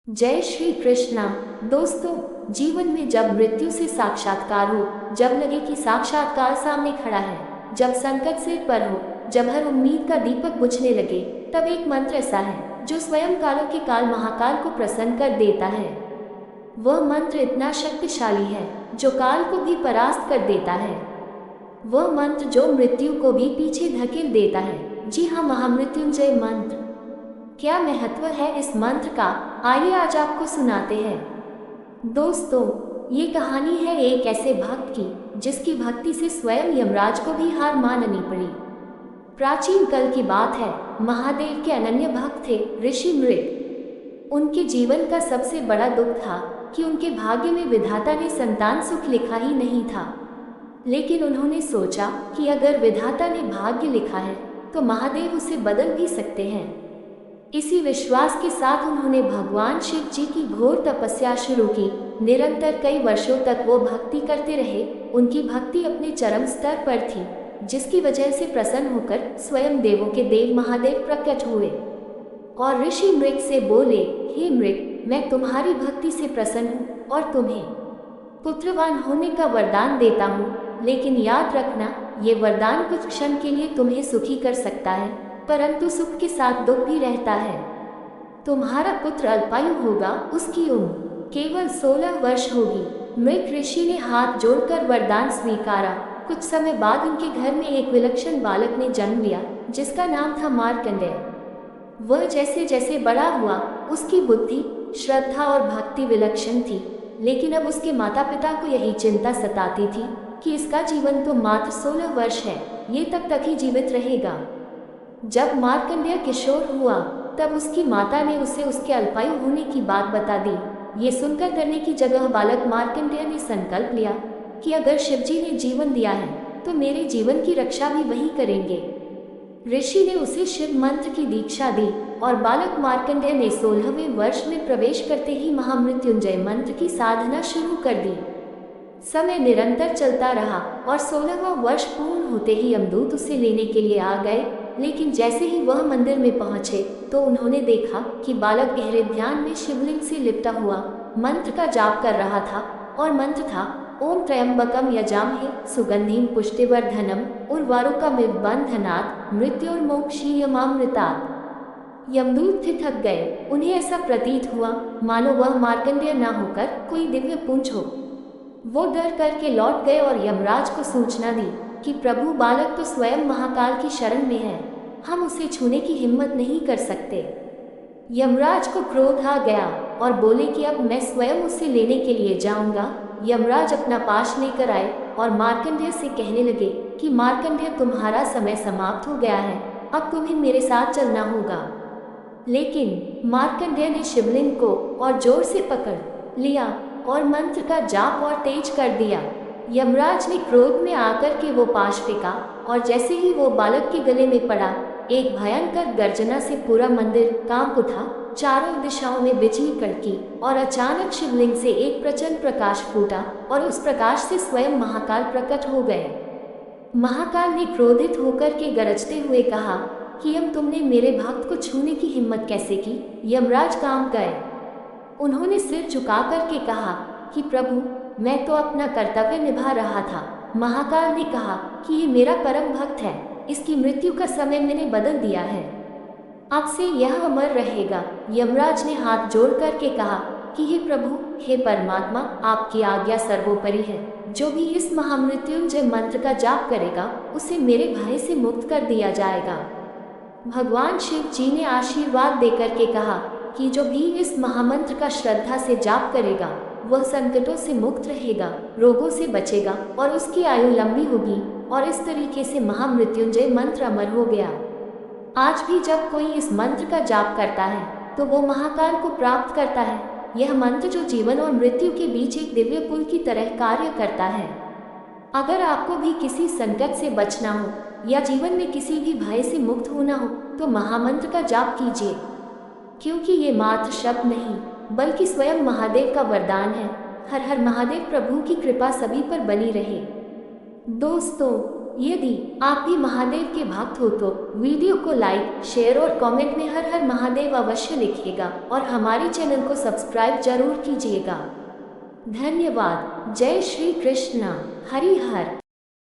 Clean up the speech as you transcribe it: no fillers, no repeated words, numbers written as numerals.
जय श्री कृष्णा। दोस्तों, जीवन में जब मृत्यु से साक्षात्कार हो, जब लगे कि साक्षात्कार सामने खड़ा है, जब संकट सिर पर हो, जब हर उम्मीद का दीपक बुझने लगे, तब एक मंत्र ऐसा है जो स्वयं कालों के काल महाकाल को प्रसन्न कर देता है। वह मंत्र इतना शक्तिशाली है जो काल को भी परास्त कर देता है। वह मंत्र जो मृत्यु को भी पीछे धकेल देता है। जी हाँ, महामृत्युंजय मंत्र। क्या महत्व है इस मंत्र का, आइए आज आपको सुनाते हैं। दोस्तों, ये कहानी है एक ऐसे भक्त की जिसकी भक्ति से स्वयं यमराज को भी हार माननी पड़ी। प्राचीन काल की बात है। महादेव के अनन्य भक्त थे ऋषि मृग। उनके जीवन का सबसे बड़ा दुख था कि उनके भाग्य में विधाता ने संतान सुख लिखा ही नहीं था। लेकिन उन्होंने सोचा कि अगर विधाता ने भाग्य लिखा है तो महादेव उसे बदल भी सकते हैं। इसी विश्वास के साथ उन्होंने भगवान शिव जी की घोर तपस्या शुरू की। निरंतर कई वर्षों तक वो भक्ति करते रहे। उनकी भक्ति अपने चरम स्तर पर थी, जिसकी वजह से प्रसन्न होकर स्वयं देवों के देव महादेव प्रकट हुए और ऋषि मृग से बोले, हे मृग, मैं तुम्हारी भक्ति से प्रसन्न हूँ और तुम्हें पुत्रवान होने का वरदान देता हूँ। लेकिन याद रखना, ये वरदान कुछ क्षण के लिए तुम्हें सुखी कर सकता है, परंतु सुख के साथ दुख भी रहता है। तुम्हारा पुत्र अल्पायु होगा, उसकी उम्र केवल 16 वर्ष होगी। मृग ऋषि ने हाथ जोड़कर वरदान स्वीकारा। कुछ समय बाद उनके घर में एक विलक्षण बालक ने जन्म लिया, जिसका नाम था मार्कंडेय। वह जैसे जैसे बड़ा हुआ, उसकी बुद्धि, श्रद्धा और भक्ति विलक्षण थी। लेकिन अब उसके माता पिता को यही चिंता सताती थी कि इसका जीवन तो मात्र 16 वर्ष है, ये तब तक ही जीवित रहेगा। जब मार्कंडेय किशोर हुआ, तब उसकी माता ने उसे उसके अल्पायु होने की बात बता दी। ये सुनकर डरने की जगह बालक मार्कंडेय ने संकल्प लिया कि अगर शिवजी ने जीवन दिया है तो मेरे जीवन की रक्षा भी वही करेंगे। ऋषि ने उसे शिव मंत्र की दीक्षा दी और बालक मार्कंडेय ने 16वें वर्ष में प्रवेश करते ही महामृत्युंजय मंत्र की साधना शुरू कर दी। समय निरंतर चलता रहा और 16वां वर्ष पूर्ण होते ही यमदूत उसे लेने के लिए आ गए। लेकिन जैसे ही वह मंदिर में पहुंचे तो उन्होंने देखा कि बालक गहरे ध्यान में शिवलिंग से लिपटा हुआ मंत्र का जाप कर रहा था और मंत्र था, ओम त्र्यंबकम यजामहे सुगंधिम पुष्टिवर्धनम उर्वारुकमिव बंधनात् मृत्योर्मोक्षीयमामृतात्। यमदूत ठिठक गए। उन्हें ऐसा प्रतीत हुआ मानो वह मार्कंडेय न होकर कोई दिव्य पुंज हो। वो डर करके लौट गए और यमराज को सूचना दी कि प्रभु, बालक तो स्वयं महाकाल की शरण में है, हम उसे छूने की हिम्मत नहीं कर सकते। यमराज को क्रोध आ गया और बोले कि अब मैं स्वयं उसे लेने के लिए जाऊंगा। यमराज अपना पाश लेकर आए और मार्कंडेय से कहने लगे कि मार्कंडेय, तुम्हारा समय समाप्त हो गया है, अब तुम्हें मेरे साथ चलना होगा। लेकिन मार्कंडेय ने शिवलिंग को और जोर से पकड़ लिया और मंत्र का जाप और तेज कर दिया। यमराज ने क्रोध में आकर के वो पाश फेंका और जैसे ही वो बालक के गले में पड़ा, एक भयंकर गर्जना से पूरा मंदिर कांप उठा। चारों दिशाओं में बिजली कड़की और अचानक शिवलिंग से एक प्रचंड प्रकाश फूटा और उस प्रकाश से स्वयं महाकाल प्रकट हो गए। महाकाल ने क्रोधित होकर के गरजते हुए कहा कि यम, तुमने मेरे भक्त को छूने की हिम्मत कैसे की। यमराज कांप गए। उन्होंने सिर झुका करके कहा कि प्रभु, मैं तो अपना कर्तव्य निभा रहा था। महाकाल ने कहा कि ये मेरा परम भक्त है, इसकी मृत्यु का समय मैंने बदल दिया है, अब से यह अमर रहेगा। यमराज ने हाथ जोड़ करके कहा कि हे प्रभु, हे परमात्मा, आपकी आज्ञा सर्वोपरि है। जो भी इस महामृत्युंजय मंत्र का जाप करेगा उसे मेरे भय से मुक्त कर दिया जाएगा। भगवान शिव जी ने आशीर्वाद देकर के कहा कि जो भी इस महामंत्र का श्रद्धा से जाप करेगा वह संकटों से मुक्त रहेगा, रोगों से बचेगा और उसकी आयु लंबी होगी। और इस तरीके से महामृत्युंजय मंत्र अमर हो गया। आज भी जब कोई इस मंत्र का जाप करता है तो वो महाकाल को प्राप्त करता है। यह मंत्र जो जीवन और मृत्यु के बीच एक दिव्य पुल की तरह कार्य करता है। अगर आपको भी किसी संकट से बचना हो या जीवन में किसी भी भय से मुक्त होना हो तो महामंत्र का जाप कीजिए, क्योंकि ये मात्र शब्द नहीं बल्कि स्वयं महादेव का वरदान है। हर हर महादेव। प्रभु की कृपा सभी पर बनी रहे। दोस्तों, यदि आप भी महादेव के भक्त हो तो वीडियो को लाइक, शेयर और कमेंट में हर हर महादेव अवश्य लिखिएगा और हमारे चैनल को सब्सक्राइब जरूर कीजिएगा। धन्यवाद। जय श्री कृष्ण। हरि हर।